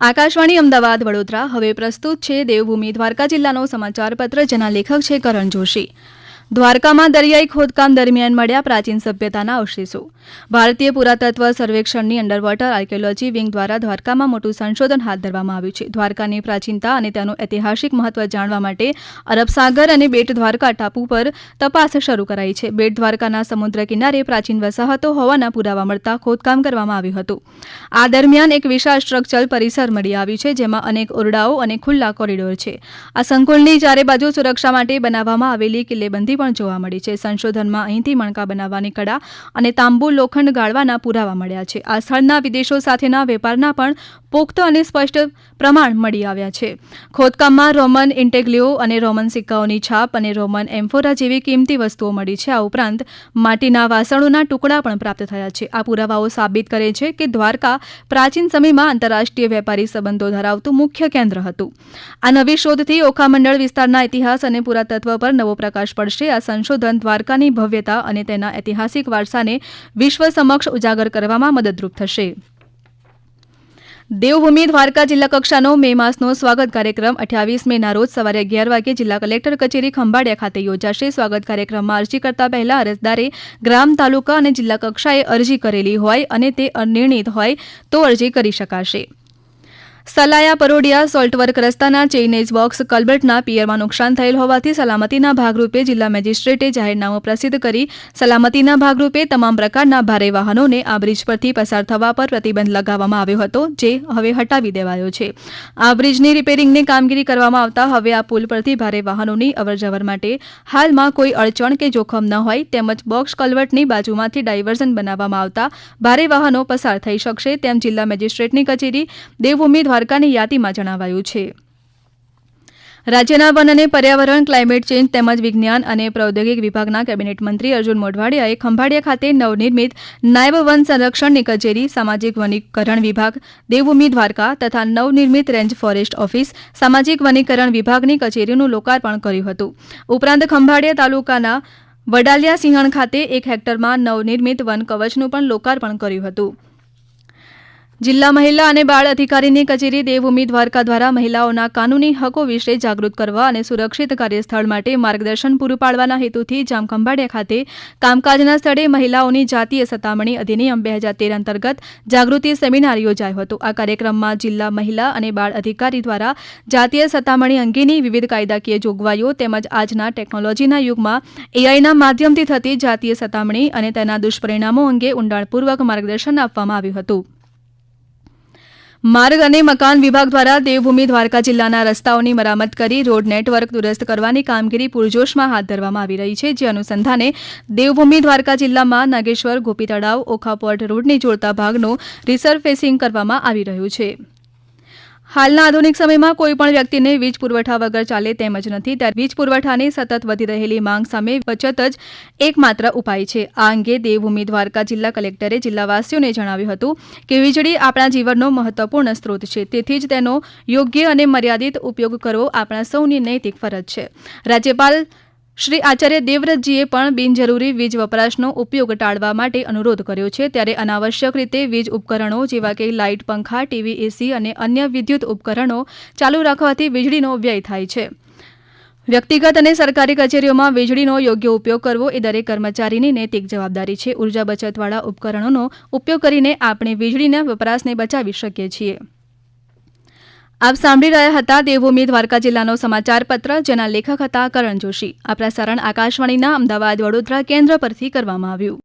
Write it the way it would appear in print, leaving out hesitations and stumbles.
આકાશવાણી અમદાવાદ વડોદરા હવે પ્રસ્તુત છે દેવભૂમિ દ્વારકા જિલ્લાનો સમાચારપત્ર, જેના લેખક છે કરણ જોશી. દ્વારકામાં દરિયાઈ ખોદકામ દરમિયાન મળ્યા પ્રાચીન સભ્યતાના અવશેષો. ભારતીય પુરાતત્વ સર્વેક્ષણની અંડર વોટર આર્કિયોલોજી વિંગ દ્વારા દ્વારકામાં મોટું સંશોધન હાથ ધરવામાં આવ્યું છે. દ્વારકાની પ્રાચીનતા અને તેનું ઐતિહાસિક મહત્વ જાણવા માટે અરબ સાગર અને બેટ દ્વારકા ટાપુ પર તપાસ શરૂ કરાઈ છે. બેટ દ્વારકાના સમુદ્ર કિનારે પ્રાચીન વસાહતો હોવાના પુરાવા મળતા ખોદકામ કરવામાં આવ્યું હતું. આ દરમિયાન એક વિશાળ સ્ટ્રક્ચરલ પરિસર મળી આવ્યું છે, જેમાં અનેક ઓરડાઓ અને ખુલ્લા કોરિડોર છે. આ સંકુલની ચારે બાજુ સુરક્ષા માટે બનાવવામાં આવેલી કિલ્લેબંધી પણ જોવા મળી છે. સંશોધનમાં અહીંથી મણકા બનાવવાની કળા અને તાંબુ લોખંડ ગાળવાના પુરાવા મળ્યા છે. આ સ્થળના વિદેશો સાથેના વેપારના પણ પુખ્ત અને સ્પષ્ટ પ્રમાણ મળી આવ્યા છે. ખોદકામમાં રોમન ઇન્ટેગ્લિયો અને રોમન સિક્કાઓની છાપ અને રોમન એમ્ફોરા જેવી કિંમતી વસ્તુઓ મળી છે. આ ઉપરાંત માટીના વાસણોના ટુકડા પણ પ્રાપ્ત થયા છે. આ પુરાવાઓ સાબિત કરે છે કે દ્વારકા પ્રાચીન સમયમાં આંતરરાષ્ટ્રીય વેપારી સંબંધો ધરાવતું મુખ્ય કેન્દ્ર હતું. આ નવી શોધથી ઓખામંડળ વિસ્તારના ઇતિહાસ અને પુરાતત્વ પર નવો પ્રકાશ પડશે. આ સંશોધન દ્વારકાની ભવ્યતા અને તેના ઐતિહાસિક વારસાને વિશ્વ સમક્ષ ઉજાગર કરવામાં મદદરૂપ થશે. દેવભૂમિ દ્વારકા જિલ્લા કક્ષાનો મે માસનો સ્વાગત કાર્યક્રમ 28 મેના રોજ સવારે 11 વાગ્યે જિલ્લા કલેક્ટર કચેરી ખંભાળિયા ખાતે યોજાશે. સ્વાગત કાર્યક્રમમાં અરજી કરતા પહેલા અરજદારે ગ્રામ, તાલુકા અને જિલ્લા કક્ષાએ અરજી કરેલી હોય અને તે અનિર્ણિત હોય તો અરજી કરી શકાશે. સલાયા પરોડિયા સોલ્ટવર્ક રસ્તાના ચેઇનેજ બોક્સ કલ્બર્ટના પિયરમાં નુકસાન થયેલ હોવાથી સલામતીના ભાગરૂપે જિલ્લા મેજિસ્ટ્રેટે જાહેરનામું પ્રસિદ્ધ કરી સલામતીના ભાગરૂપે તમામ પ્રકારના ભારે વાહનોને આ બ્રિજ પરથી પસાર થવા પર પ્રતિબંધ લગાવવામાં આવ્યો હતો, જે હવે હટાવી દેવાયો છે. આ બ્રિજની રિપેરિંગની કામગીરી કરવામાં આવતા હવે આ પુલ પરથી ભારે વાહનોની અવરજવર માટે હાલમાં કોઈ અડચણ કે જોખમ ન હોય, તેમજ બોક્સ કલ્વર્ટની બાજુમાંથી ડાયવર્ઝન બનાવવામાં આવતા ભારે વાહનો પસાર થઈ શકશે, તેમ જિલ્લા મેજિસ્ટ્રેટની કચેરી દેવભૂમિ દ્વારકાની યાદીમાં જણાવાયું છે. રાજ્યના વન અને પર્યાવરણ, ક્લાઇમેટ ચેન્જ તેમજ વિજ્ઞાન અને પ્રૌદ્યોગિક વિભાગના કેબિનેટ મંત્રી અર્જુન મોઢવાડિયાએ ખંભાળિયા ખાતે નવનિર્મિત નાયબ વન સંરક્ષણની કચેરી, સામાજિક વનીકરણ વિભાગ દેવભૂમિ દ્વારકા તથા નવનિર્મિત રેન્જ ફોરેસ્ટ ઓફિસ, સામાજિક વનીકરણ વિભાગની કચેરીનું લોકાર્પણ કર્યું હતું. ઉપરાંત ખંભાળિયા તાલુકાના વડાલિયા સિંહણ ખાતે 1 હેક્ટરમાં નવનિર્મિત વન કવચનું પણ લોકાર્પણ કર્યું હતું. જિલ્લા મહિલા અને બાળ અધિકારીની કચેરી દેવભૂમિ દ્વારકા દ્વારા મહિલાઓના કાનૂની હકો વિશે જાગૃત કરવા અને સુરક્ષિત કાર્યસ્થળ માટે માર્ગદર્શન પૂરું પાડવાના હેતુથી જામખંભાળિયા ખાતે કામકાજના સ્થળે મહિલાઓની જાતીય સતામણી અધિનિયમ 2013 અંતર્ગત જાગૃતિ સેમિનાર યોજાયો હતો. આ કાર્યક્રમમાં જિલ્લા મહિલા અને બાળ અધિકારી દ્વારા જાતીય સતામણી અંગેની વિવિધ કાયદાકીય જોગવાઈઓ તેમજ આજના ટેકનોલોજીના યુગમાં એઆઈના માધ્યમથી થતી જાતીય સતામણી અને તેના દુષ્પરિણામો અંગે ઊંડાણપૂર્વક માર્ગદર્શન આપવામાં આવ્યું હતું. માર્ગ અને મકાન વિભાગ દ્વારા દેવભૂમિ દ્વારકા જિલ્લાના રસ્તાઓની મરામત કરી રોડ નેટવર્ક દુરસ્ત કરવાની કામગીરી પૂરજોશમાં હાથ ધરવામાં આવી રહી છે. જે અનુસંધાને દેવભૂમિ દ્વારકા જિલ્લામાં નાગેશ્વર, ગોપી તળાવ, ઓખા પોર્ટ રોડને જોડતા ભાગનું રિસરફેસિંગ કરવામાં આવી રહ્યું છે. હાલના આધુનિક સમયમાં કોઈપણ વ્યક્તિને વીજ પુરવઠા વગર ચાલે તેમ જ નથી, ત્યારે વીજ પુરવઠાની સતત વધી રહેલી માંગ સામે બચત જ એકમાત્ર ઉપાય છે. આ અંગે દેવભૂમિ દ્વારકા જિલ્લા કલેક્ટરે જિલ્લાવાસીઓને જણાવ્યું હતું કે વીજળી આપણા જીવનનો મહત્વપૂર્ણ સ્ત્રોત છે, તેથી જ તેનો યોગ્ય અને મર્યાદિત ઉપયોગ કરવો આપણા સૌની નૈતિક ફરજ છે. રાજ્યપાલ શ્રી આચાર્ય દેવવ્રતજીએ પણ બિનજરૂરી વીજ વપરાશનો ઉપયોગ ટાળવા માટે અનુરોધ કર્યો છે. ત્યારે અનાવશ્યક રીતે વીજ ઉપકરણો જેવા કે લાઇટ, પંખા, ટીવી, એસી અને અન્ય વિદ્યુત ઉપકરણો ચાલુ રાખવાથી વીજળીનો વ્યય થાય છે. વ્યક્તિગત અને સરકારી કચેરીઓમાં વીજળીનો યોગ્ય ઉપયોગ કરવો એ દરેક કર્મચારીની નૈતિક જવાબદારી છે. ઉર્જા બચતવાળા ઉપકરણોનો ઉપયોગ કરીને આપણે વીજળીના વપરાશને બચાવી શકીએ છીએ. આપ સાંભળી રહ્યા હતા દેવભૂમિ દ્વારકા જિલ્લાનો સમાચાર પત્ર, જેના લેખક હતા કરણ જોશી. આ પ્રસારણ આકાશવાણીના અમદાવાદ વડોદરા કેન્દ્ર પરથી કરવામાં આવ્યું.